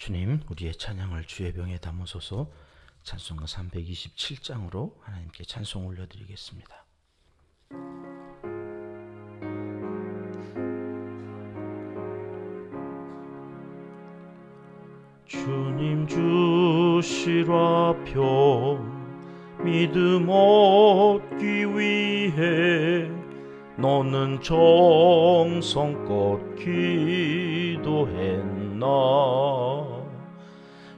주님, 우리의 찬양을 주의 병에 담으소서. 찬송가 327장으로 하나님께 찬송 올려드리겠습니다. 주님 주시라 편 믿음 얻기 위해 너는 정성껏 기도했나.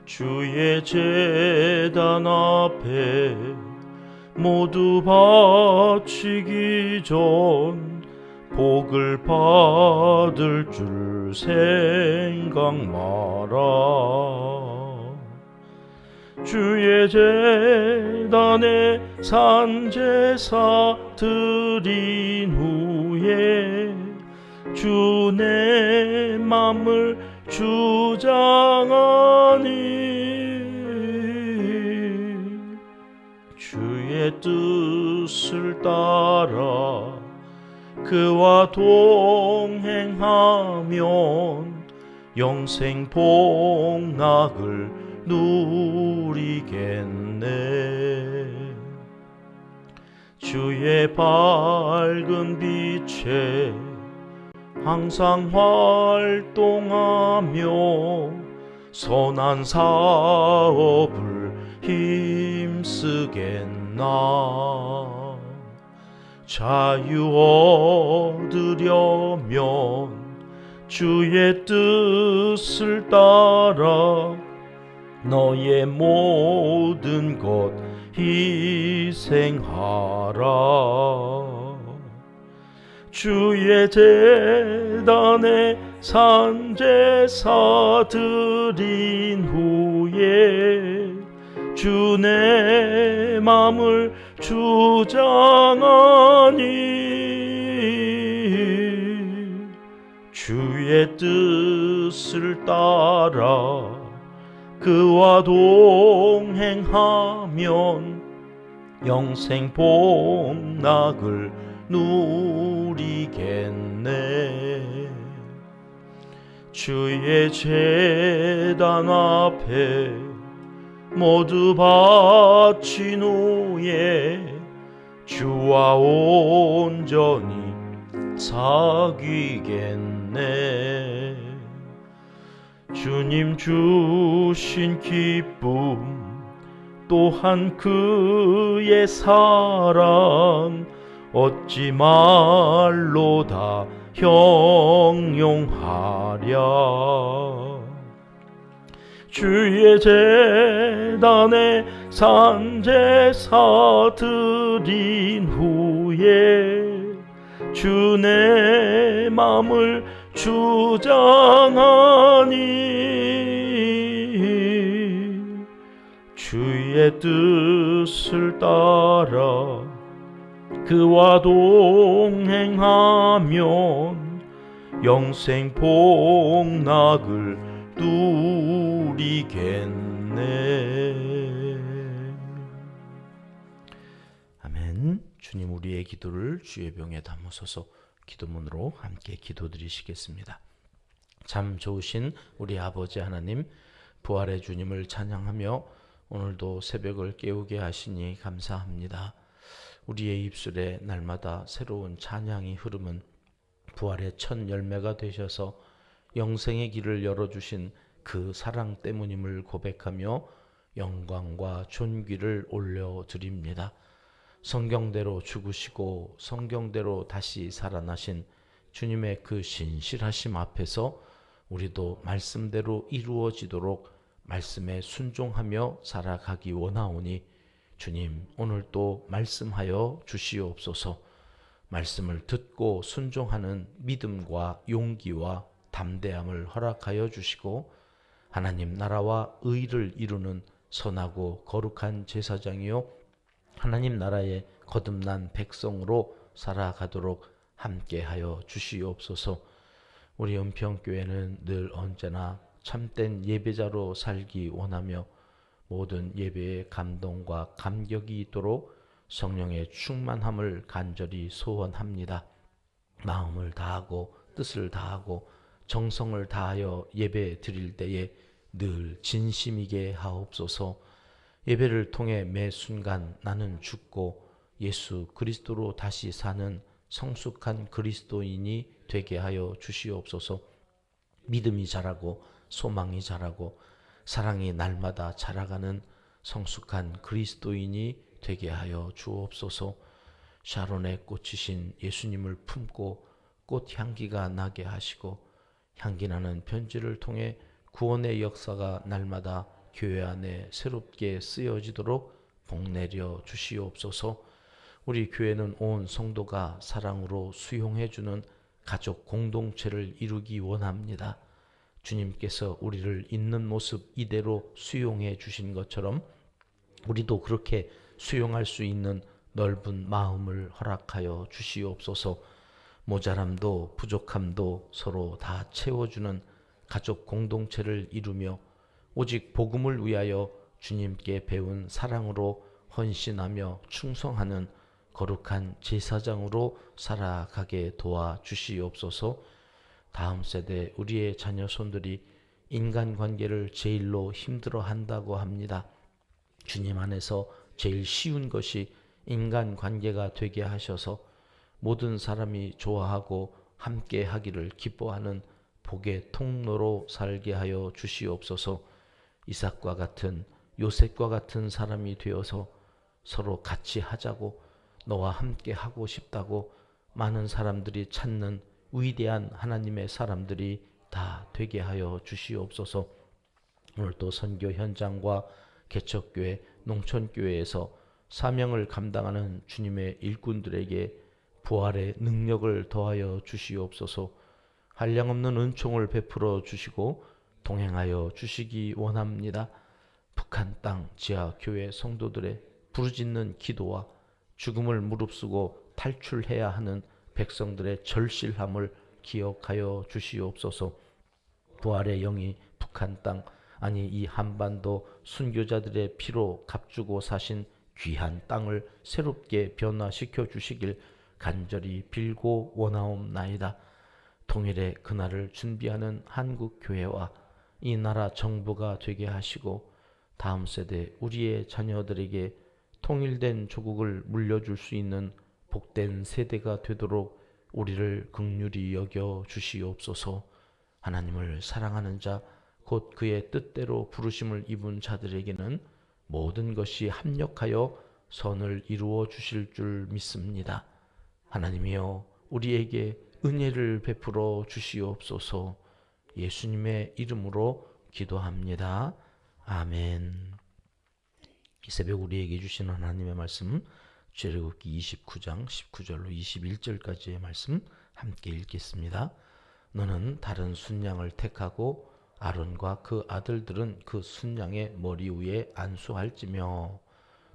주의 제단 앞에 모두 바치기 전 복을 받을 줄 생각 마라. 주의 제단에 산제사 드린 후에 주 내 맘을 주장하니 주의 뜻을 따라 그와 동행하면 영생 복락을 누리겠네. 주의 밝은 빛에 항상 활동하며 선한 사업을 힘쓰겠나. 자유 얻으려면 주의 뜻을 따라 너의 모든 것 희생하라. 주의 제단에 산제사 드린 후에 주 내 맘을 주장하니 주의 뜻을 따라 그와 동행하면 영생 복락을 누리겠네. 주의 제단 앞에 모두 바친 후에 주와 온전히 사귀겠네. 주님 주신 기쁨 또한 그의 사랑 어찌 말로 다 형용하랴. 주의 제단에 산제사 드린 후에 주 내 맘을 주장하니 주의 뜻을 따라 그와 동행하면 영생 복락을 누리겠네. 아멘. 주님, 우리의 기도를 주의 병에 담으소서. 기도문으로 함께 기도드리시겠습니다. 참 좋으신 우리 아버지 하나님, 부활의 주님을 찬양하며 오늘도 새벽을 깨우게 하시니 감사합니다. 우리의 입술에 날마다 새로운 찬양이 흐르는 부활의 첫 열매가 되셔서 영생의 길을 열어주신 그 사랑 때문임을 고백하며 영광과 존귀를 올려드립니다. 성경대로 죽으시고 성경대로 다시 살아나신 주님의 그 신실하심 앞에서 우리도 말씀대로 이루어지도록 말씀에 순종하며 살아가기 원하오니 주님, 오늘도 말씀하여 주시옵소서. 말씀을 듣고 순종하는 믿음과 용기와 담대함을 허락하여 주시고 하나님 나라와 의를 이루는 선하고 거룩한 제사장이요 하나님 나라의 거듭난 백성으로 살아가도록 함께하여 주시옵소서. 우리 은평교회는 늘 언제나 참된 예배자로 살기 원하며 모든 예배에 감동과 감격이 있도록 성령의 충만함을 간절히 소원합니다. 마음을 다하고 뜻을 다하고 정성을 다하여 예배 드릴 때에 늘 진심이게 하옵소서. 예배를 통해 매 순간 나는 죽고 예수 그리스도로 다시 사는 성숙한 그리스도인이 되게 하여 주시옵소서. 믿음이 자라고 소망이 자라고 사랑이 날마다 자라가는 성숙한 그리스도인이 되게 하여 주옵소서. 샤론의 꽃이신 예수님을 품고 꽃 향기가 나게 하시고 향기 나는 편지를 통해 구원의 역사가 날마다 교회 안에 새롭게 쓰여지도록 복내려 주시옵소서. 우리 교회는 온 성도가 사랑으로 수용해주는 가족 공동체를 이루기 원합니다. 주님께서 우리를 있는 모습 이대로 수용해 주신 것처럼 우리도 그렇게 수용할 수 있는 넓은 마음을 허락하여 주시옵소서. 모자람도 부족함도 서로 다 채워주는 가족 공동체를 이루며 오직 복음을 위하여 주님께 배운 사랑으로 헌신하며 충성하는 거룩한 제사장으로 살아가게 도와주시옵소서. 다음 세대 우리의 자녀 손들이 인간관계를 제일로 힘들어한다고 합니다. 주님 안에서 제일 쉬운 것이 인간관계가 되게 하셔서 모든 사람이 좋아하고 함께 하기를 기뻐하는 복의 통로로 살게 하여 주시옵소서. 이삭과 같은 요셉과 같은 사람이 되어서 서로 같이 하자고 너와 함께 하고 싶다고 많은 사람들이 찾는 위대한 하나님의 사람들이 다 되게 하여 주시옵소서. 오늘도 선교 현장과 개척교회, 농촌교회에서 사명을 감당하는 주님의 일꾼들에게 부활의 능력을 더하여 주시옵소서. 한량없는 은총을 베풀어 주시고 동행하여 주시기 원합니다. 북한 땅 지하교회 성도들의 부르짖는 기도와 죽음을 무릅쓰고 탈출해야 하는 백성들의 절실함을 기억하여 주시옵소서. 부활의 영이 북한 땅 아니 이 한반도 순교자들의 피로 값주고 사신 귀한 땅을 새롭게 변화시켜 주시길 간절히 빌고 원하옵나이다. 통일의 그날을 준비하는 한국교회와 이 나라 정부가 되게 하시고 다음 세대 우리의 자녀들에게 통일된 조국을 물려줄 수 있는 복된 세대가 되도록 우리를 긍휼히 여겨 주시옵소서. 하나님을 사랑하는 자 곧 그의 뜻대로 부르심을 입은 자들에게는 모든 것이 합력하여 선을 이루어 주실 줄 믿습니다. 하나님이여 우리에게 은혜를 베풀어 주시옵소서. 예수님의 이름으로 기도합니다. 아멘. 이 새벽 우리에게 주시는 하나님의 말씀 출애굽기 29장 19절로 21절까지의 말씀 함께 읽겠습니다. 너는 다른 순양을 택하고 아론과 그 아들들은 그 순양의 머리 위에 안수할지며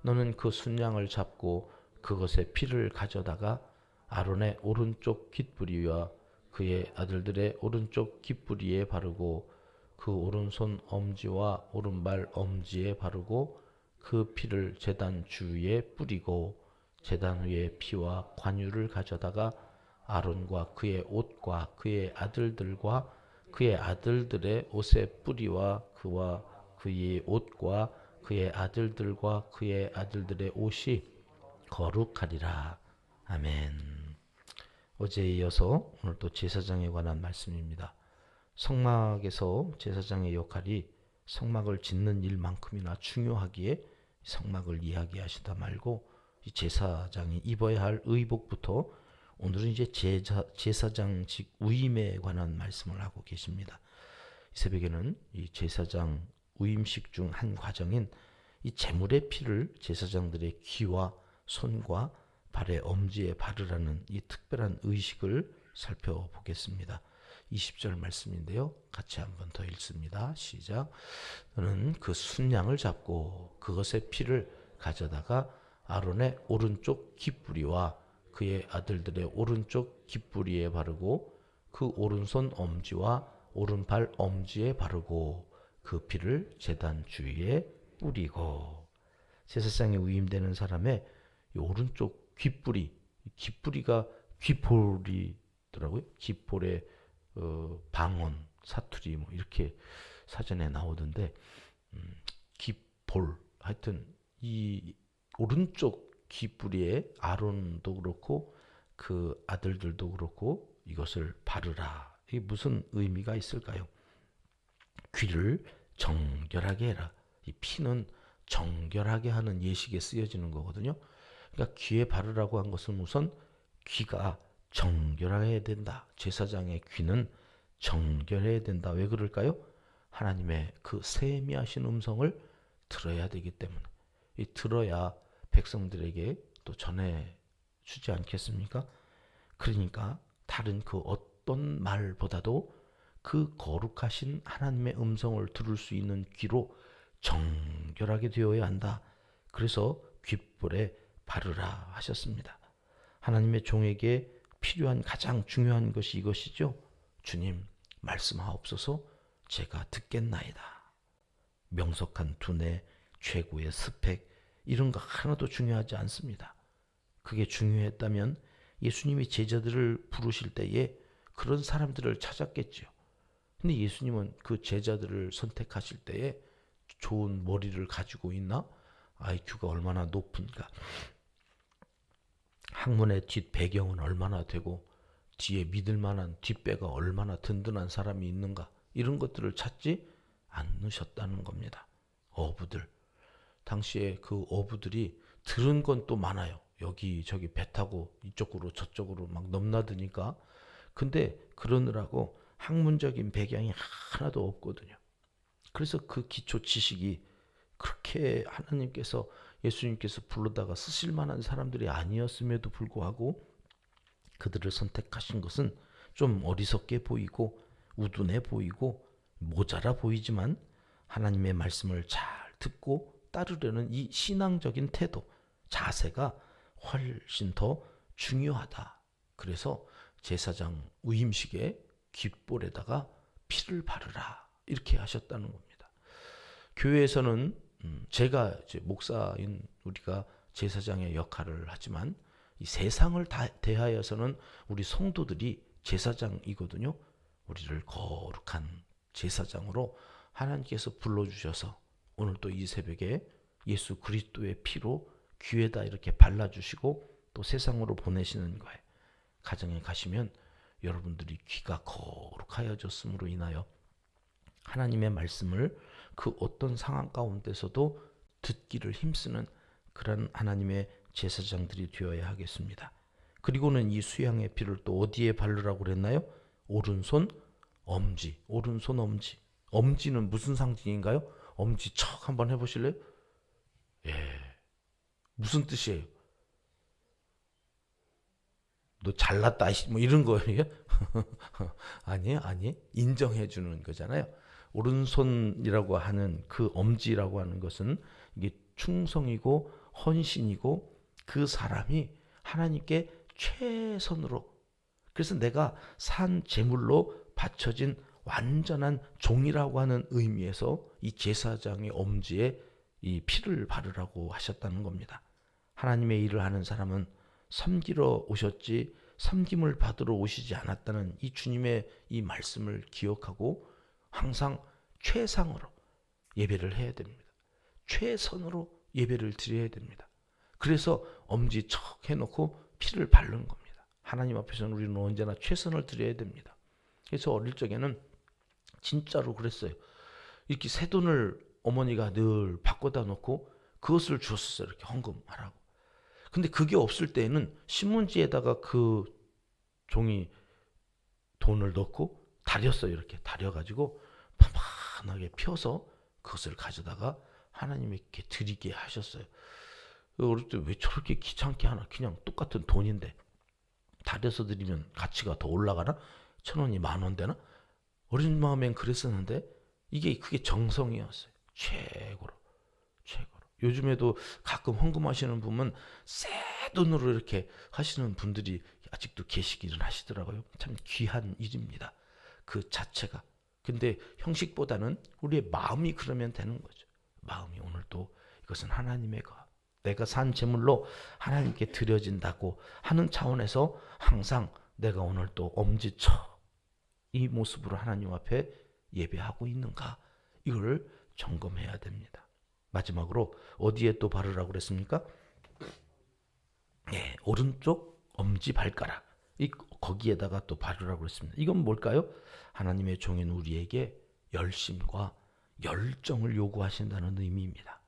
너는 그 순양을 잡고 그것의 피를 가져다가 아론의 오른쪽 깃뿌리와 그의 아들들의 오른쪽 깃뿌리에 바르고 그 오른손 엄지와 오른발 엄지에 바르고 그 피를 제단 주위에 뿌리고 제단 위에 피와 관유를 가져다가 아론과 그의 옷과 그의 아들들과 그의 아들들의 옷의 뿌리와 그와 그의 옷과 그의 아들들과 그의 아들들의 옷이 거룩하리라. 아멘. 어제에 이어서 오늘 또 제사장에 관한 말씀입니다. 성막에서 제사장의 역할이 성막을 짓는 일만큼이나 중요하기에 성막을 이야기하시다 말고 이 제사장이 입어야 할 의복부터 오늘은 이제 제사장직 위임에 관한 말씀을 하고 계십니다. 이 새벽에는 이 제사장 위임식 중 한 과정인 이 제물의 피를 제사장들의 귀와 손과 발의 엄지에 바르라는 이 특별한 의식을 살펴보겠습니다. 20절 말씀인데요. 같이 한번 더 읽습니다. 시작. 너는 그 순양을 잡고 그것의 피를 가져다가 아론의 오른쪽 깃뿌리와 그의 아들들의 오른쪽 깃뿌리에 바르고 그 오른손 엄지와 오른발 엄지에 바르고 그 피를 제단 주위에 뿌리고. 제사장에 위임되는 사람의 오른쪽 깃뿌리, 깃뿌리가 깃볼이더라고요. 깃볼의 방언, 사투리 뭐 이렇게 사전에 나오던데 깃볼, 하여튼 이 오른쪽 깃뿌리에 아론도 그렇고 그 아들들도 그렇고 이것을 바르라. 이게 무슨 의미가 있을까요? 귀를 정결하게 해라. 이 피는 정결하게 하는 예식에 쓰여지는 거거든요. 그러니까 귀에 바르라고 한 것은 우선 귀가 정결해야 된다. 제사장의 귀는 정결해야 된다. 왜 그럴까요? 하나님의 그 세미하신 음성을 들어야 되기 때문에. 이 들어야 백성들에게 또 전해주지 않겠습니까? 그러니까 다른 그 어떤 말보다도 그 거룩하신 하나님의 음성을 들을 수 있는 귀로 정결하게 되어야 한다. 그래서 귓볼에 바르라 하셨습니다. 하나님의 종에게 필요한 가장 중요한 것이 이것이죠. 주님, 말씀하옵소서. 제가 듣겠나이다. 명석한 두뇌, 최고의 스펙, 이런 거 하나도 중요하지 않습니다. 그게 중요했다면 예수님이 제자들을 부르실 때에 그런 사람들을 찾았겠죠. 근데 예수님은 그 제자들을 선택하실 때에 좋은 머리를 가지고 있나? IQ가 얼마나 높은가? 학문의 뒷 배경은 얼마나 되고 뒤에 믿을 만한 뒷배가 얼마나 든든한 사람이 있는가? 이런 것들을 찾지 않으셨다는 겁니다. 어부들. 당시에 그 어부들이 들은 건 또 많아요. 여기저기 배 타고 이쪽으로 저쪽으로 막 넘나드니까. 근데 그러느라고 학문적인 배경이 하나도 없거든요. 그래서 그 기초 지식이 그렇게 하나님께서 예수님께서 불러다가 쓰실 만한 사람들이 아니었음에도 불구하고 그들을 선택하신 것은 좀 어리석게 보이고 우둔해 보이고 모자라 보이지만 하나님의 말씀을 잘 듣고 따르려는 이 신앙적인 태도, 자세가 훨씬 더 중요하다. 그래서 제사장 위임식에 귓볼에다가 피를 바르라 이렇게 하셨다는 겁니다. 교회에서는 제가 이제 목사인 우리가 제사장의 역할을 하지만 이 세상을 대하여서는 우리 성도들이 제사장이거든요. 우리를 거룩한 제사장으로 하나님께서 불러주셔서 오늘 또 이 새벽에 예수 그리스도의 피로 귀에다 이렇게 발라주시고 또 세상으로 보내시는 거예요. 가정에 가시면 여러분들이 귀가 거룩하여졌음으로 인하여 하나님의 말씀을 그 어떤 상황 가운데서도 듣기를 힘쓰는 그런 하나님의 제사장들이 되어야 하겠습니다. 그리고는 이 수양의 피를 또 어디에 바르라고 그랬나요? 오른손 엄지, 오른손 엄지. 엄지는 무슨 상징인가요? 엄지 척 한번 해보실래요? 예, 무슨 뜻이에요? 너 잘났다 뭐 이런 거예요? 아니 인정해 주는 거잖아요. 오른손이라고 하는 그 엄지라고 하는 것은 이게 충성이고 헌신이고 그 사람이 하나님께 최선으로, 그래서 내가 산 제물로 바쳐진 완전한 종이라고 하는 의미에서 이 제사장의 엄지에 이 피를 바르라고 하셨다는 겁니다. 하나님의 일을 하는 사람은 섬기러 오셨지 섬김을 받으러 오시지 않았다는 이 주님의 이 말씀을 기억하고 항상 최상으로 예배를 해야 됩니다. 최선으로 예배를 드려야 됩니다. 그래서 엄지 척 해놓고 피를 바르는 겁니다. 하나님 앞에서는 우리는 언제나 최선을 드려야 됩니다. 그래서 어릴 적에는 진짜로 그랬어요. 이렇게 새돈을 어머니가 늘 바꿔다 놓고 그것을 주었어요. 이렇게 헌금하라고. 근데 그게 없을 때에는 신문지에다가 그 종이 돈을 넣고 다렸어요. 이렇게 다려가지고 파만하게 펴서 그것을 가져다가 하나님께 드리게 하셨어요. 어릴 때 왜 저렇게 귀찮게 하나? 그냥 똑같은 돈인데 다려서 드리면 가치가 더 올라가나? 1,000원이 10,000원 되나? 어린 마음엔 그랬었는데 그게 정성이었어요. 최고로. 요즘에도 가끔 헌금하시는 분은 새 돈으로 이렇게 하시는 분들이 아직도 계시기는 하시더라고요. 참 귀한 일입니다. 그 자체가. 근데 형식보다는 우리의 마음이 그러면 되는 거죠. 마음이 오늘 또 이것은 하나님의 것, 내가 산 제물로 하나님께 드려진다고 하는 차원에서 항상 내가 오늘 또 엄지척 이 모습으로 하나님 앞에 예배하고 있는가, 이걸 점검해야 됩니다. 마지막으로 어디에 또 바르라고 그랬습니까? 네, 오른쪽 엄지 발가락. 거기에다가 또 바르라고 그랬습니다. 이건 뭘까요? 하나님의 종인 우리에게 열심과 열정을 요구하신다는 의미입니다.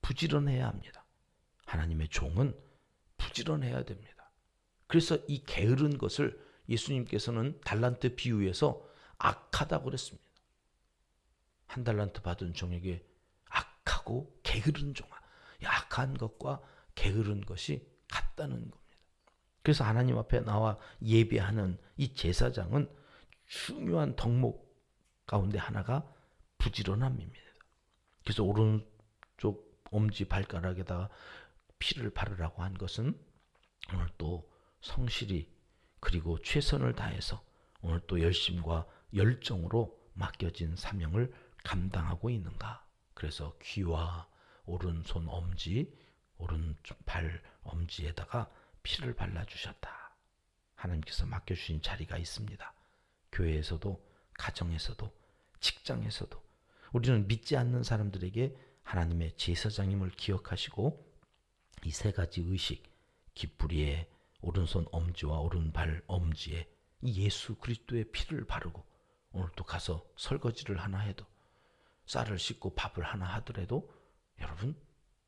부지런해야 합니다. 하나님의 종은 부지런해야 됩니다. 그래서 이 게으른 것을 예수님께서는 달란트 비유에서 악하다고 그랬습니다. 한 달란트 받은 종에게 악하고 게으른 종아, 악한 것과 게으른 것이 같다는 겁니다. 그래서 하나님 앞에 나와 예배하는 이 제사장은 중요한 덕목 가운데 하나가 부지런함입니다. 그래서 오른쪽 엄지 발가락에다가 피를 바르라고 한 것은 오늘 또 성실히 그리고 최선을 다해서 오늘 또 열심과 열정으로 맡겨진 사명을 감당하고 있는가. 그래서 귀와 오른손 엄지, 오른발 엄지에다가 피를 발라주셨다. 하나님께서 맡겨주신 자리가 있습니다. 교회에서도, 가정에서도, 직장에서도 우리는 믿지 않는 사람들에게 하나님의 제사장임을 기억하시고 이 세 가지 의식, 깃뿌리에 오른손 엄지와 오른발 엄지에 이 예수 그리스도의 피를 바르고 오늘 또 가서 설거지를 하나 해도 쌀을 씻고 밥을 하나 하더라도 여러분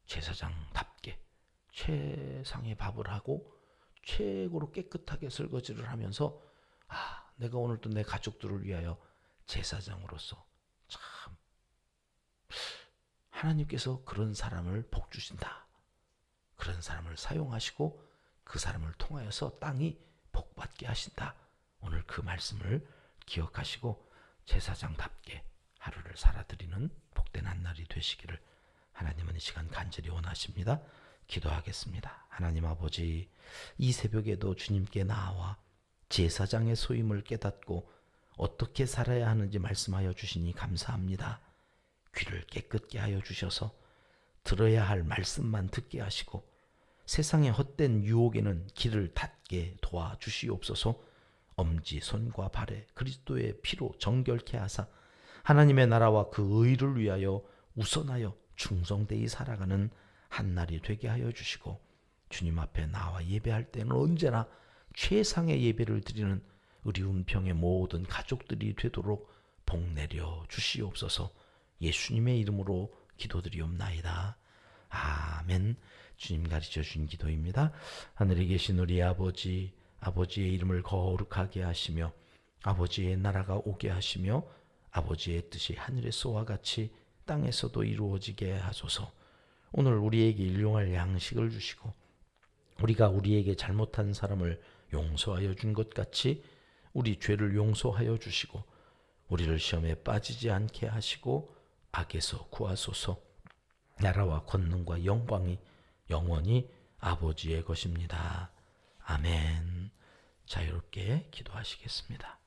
제사장답게 최상의 밥을 하고 최고로 깨끗하게 설거지를 하면서 내가 오늘 또 내 가족들을 위하여 제사장으로서 참 하나님께서 그런 사람을 복 주신다. 그런 사람을 사용하시고 그 사람을 통하여서 땅이 복받게 하신다. 오늘 그 말씀을 기억하시고 제사장답게 하루를 살아드리는 복된 한날이 되시기를 하나님은 이 시간 간절히 원하십니다. 기도하겠습니다. 하나님 아버지, 이 새벽에도 주님께 나와 제사장의 소임을 깨닫고 어떻게 살아야 하는지 말씀하여 주시니 감사합니다. 귀를 깨끗게 하여 주셔서 들어야 할 말씀만 듣게 하시고 세상의 헛된 유혹에는 길을 닫게 도와주시옵소서. 엄지, 손과 발에 그리스도의 피로 정결케 하사 하나님의 나라와 그 의를 위하여 우선하여 충성되이 살아가는 한날이 되게 하여 주시고 주님 앞에 나와 예배할 때는 언제나 최상의 예배를 드리는 우리 은평의 모든 가족들이 되도록 복 내려 주시옵소서. 예수님의 이름으로 기도드리옵나이다. 아멘. 주님 가르쳐 주신 기도입니다. 하늘에 계신 우리 아버지, 아버지의 이름을 거룩하게 하시며 아버지의 나라가 오게 하시며 아버지의 뜻이 하늘에서와 같이 땅에서도 이루어지게 하소서. 오늘 우리에게 일용할 양식을 주시고 우리가 우리에게 잘못한 사람을 용서하여 준 것 같이 우리 죄를 용서하여 주시고 우리를 시험에 빠지지 않게 하시고 악에서 구하소서. 나라와 권능과 영광이 영원히 아버지의 것입니다. 아멘. 자유롭게 기도하시겠습니다.